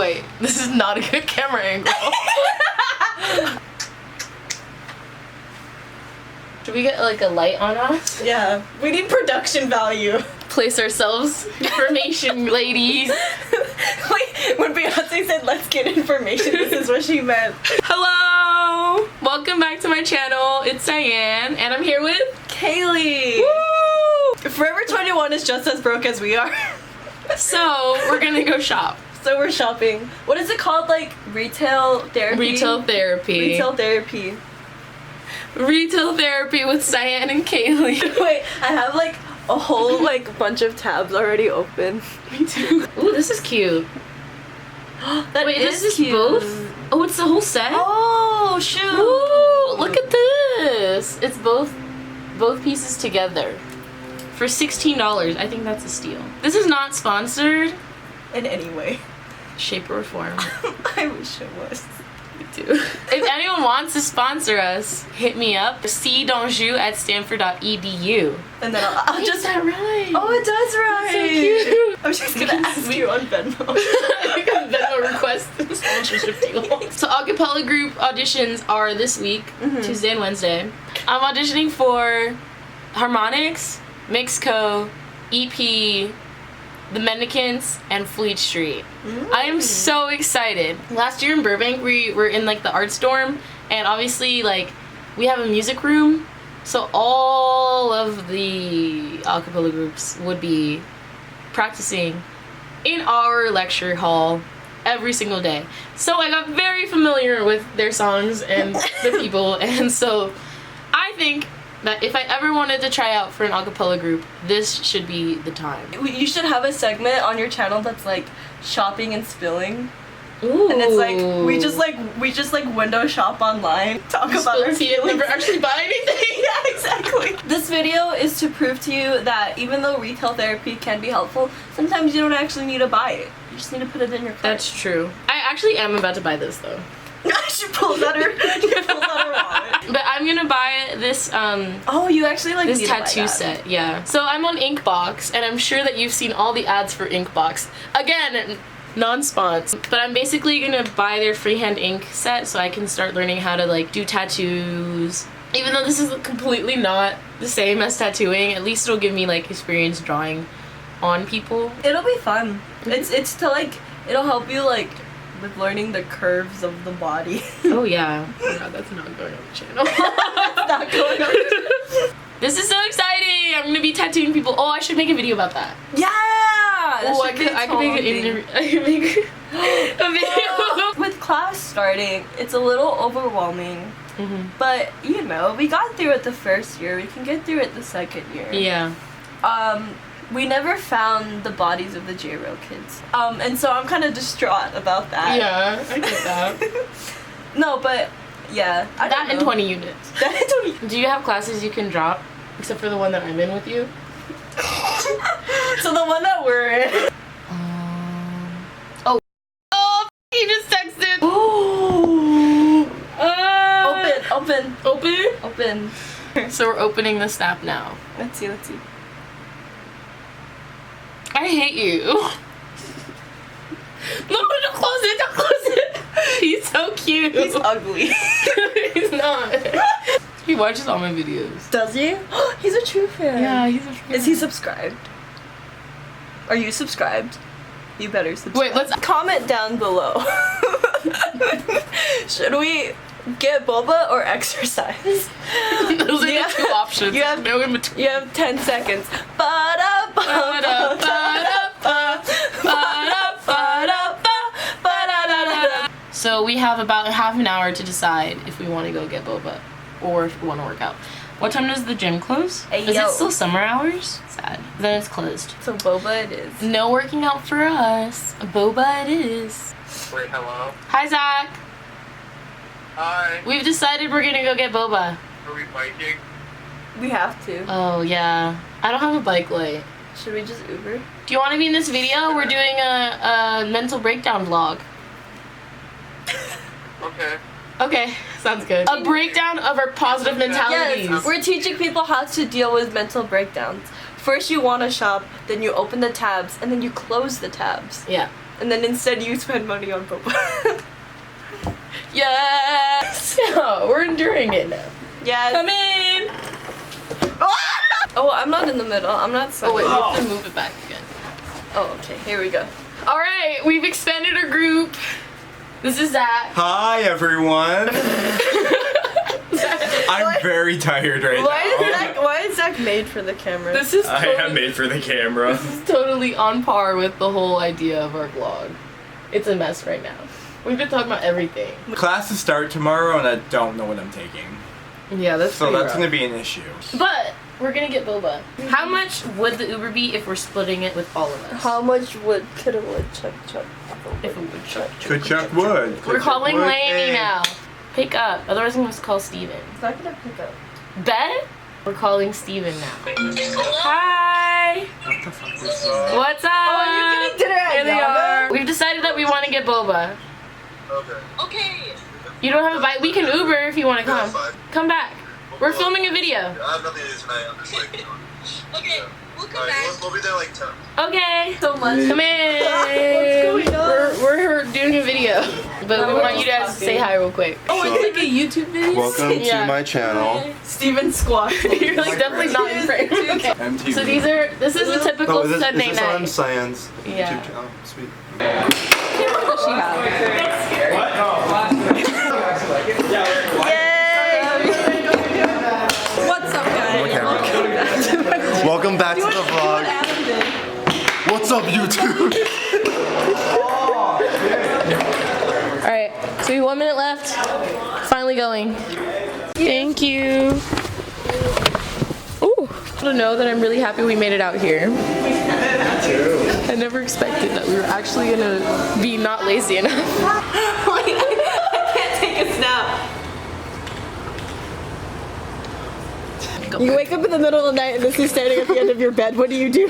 Wait, this is not a good camera angle. Should we get like a light on us? Yeah, we need production value. Place ourselves. Information, ladies. Wait, when Beyonce said let's get information, this is what she meant. Hello! Welcome back to my channel. It's Cyan, and I'm here with Kaylee. Woo! Forever 21 is just as broke as we are. So, we're gonna go shop. So we're shopping. What is it called? Like retail therapy? Retail therapy. Retail therapy. Retail therapy with Cyan and Kaylee. Wait, I have like a whole like bunch of tabs already open. Me too. Ooh, this is cute. That Wait, is this is cute. both? Oh, it's the whole set? Oh, shoot. Ooh, look at this. It's both pieces together. For $16. I think that's a steal. This is not sponsored. In any way. Shape or form. I wish it was. Me too. If anyone wants to sponsor us, hit me up. c.ju@stanford.edu. And then I'll Wait, just... is that right? Oh, it does right. So cute. I'm just gonna ask you on Venmo. You can Venmo request the sponsorship deal. So acapella group auditions are this week, Tuesday and Wednesday. I'm auditioning for Harmonix, Mixco, EP, The Mendicants, and Fleet Street. I am so excited. Last year in Burbank, we were in like the arts dorm, and obviously like we have a music room, so all of the acapella groups would be practicing in our lecture hall every single day. So I got very familiar with their songs and the people, and so I think that if I ever wanted to try out for an acapella group, this should be the time. You should have a segment on your channel that's like shopping and spilling. Ooh. And it's like we just like window shop online, talk about our tea and feelings. never actually buy anything. Yeah, exactly. This video is to prove to you that even though retail therapy can be helpful, sometimes you don't actually need to buy it. You just need to put it in your cart. That's true. I actually am about to buy this though. She pulls out her wallet. But I'm gonna buy this Oh, you actually like this need to buy tattoo that. set, yeah. So I'm on Inkbox, and I'm sure that you've seen all the ads for Inkbox. Again, non-spons. But I'm basically gonna buy their freehand ink set so I can start learning how to like do tattoos. Even though this is completely not the same as tattooing, at least it'll give me like experience drawing on people. It'll be fun. It's to like, it'll help you like with learning the curves of the body. Oh yeah. Oh god, that's not going on the channel. It's not going on. This is so exciting! I'm gonna be tattooing people. Oh, I should make a video about that. Yeah! That Oh, should be I could make an interview. I could make a video. With class starting, it's a little overwhelming. But, you know, we got through it the first year. We can get through it the second year. Yeah. We never found the bodies of the J-Ro kids. And so I'm kind of distraught about that. Yeah, I get that. No, but, yeah. That and 20 units. That and 20. Do you have classes you can drop? Except for the one that I'm in with you? So the one that we're in. Oh, he just texted. Ooh. Open. Open? So we're opening the snap now. Let's see. I hate you. No, don't close it, don't close it. He's so cute. He's ugly. He's not. He watches all my videos. Does he? He's a true fan. Yeah, he's a fan. Is he subscribed? Are you subscribed? You better subscribe. Wait, let's comment down below. Should we get boba or exercise? Those are the two options. You have no in between. You have 10 seconds. So we have about half an hour to decide if we want to go get boba or if we want to work out. What time does the gym close? Hey, is yo. it still summer hours? Sad. Then it's closed. So boba it is. No working out for us. Boba it is. Wait, hello? Hi, Zach. Hi. We've decided we're gonna go get boba. Are we biking? We have to. Oh, yeah. I don't have a bike light. Should we just Uber? Do you want to be in this video? We're doing a mental breakdown vlog. Okay. Okay, sounds good. A breakdown of our positive mentalities. Yes, we're teaching people how to deal with mental breakdowns. First you want to shop, then you open the tabs, and then you close the tabs. Yeah. And then instead you spend money on boba. Yes! Yeah, we're enduring it now. Yes. Come in! Oh, I'm not in the middle. I'm not Oh wait, we stuck. have to move it back again. Oh, okay. Here we go. Alright, we've expanded our group. This is Zach. Hi everyone. I'm very tired right now. Why is Zach made for the camera? This is I am made for the camera. This is totally on par with the whole idea of our vlog. It's a mess right now. We've been talking about everything. Classes start tomorrow and I don't know what I'm taking. Yeah, that's So pretty that's rough. gonna be an issue. But we're gonna get boba. How much would the Uber be if we're splitting it with all of us? How much would could a woodchuck chuck? If a woodchuck. Could Chuck wood. We're calling Lainey Hey. now. Pick up. Otherwise, I'm gonna call Steven. It's not gonna pick up. Bet? We're calling Steven now. Hi! What the fuck is this? What's up? Oh, you're getting dinner at Here they Yama? are. We've decided that we want to get boba. Okay. You don't have a bite? We can Uber if you want to come. fine. Come back. We're filming a video. I have nothing to do tonight. I'm just like. Okay, we'll come Alright, back. we'll be there like 10. Okay. So much. Come in. What's going on? We're doing a video, but No, we we're want you just guys to talking. say hi real quick. Oh, it's like a YouTube video. Welcome Yeah. to my channel. Steven squat. You're like definitely not in frame. Okay. MTV. So this is a typical Oh, is Sunday this on night. Cyan's Yeah. YouTube channel? Sweet. What's up, guys? Welcome back to the vlog. Adam did. What's up, YouTube? Alright, so we have 1 minute left. Finally going. Thank you. Ooh, to know that I'm really happy we made it out here. I never expected that we were actually gonna be not lazy enough. Wait, I can't take a snap. You wake up in the middle of the night and this is standing at the end of your bed. What do you do?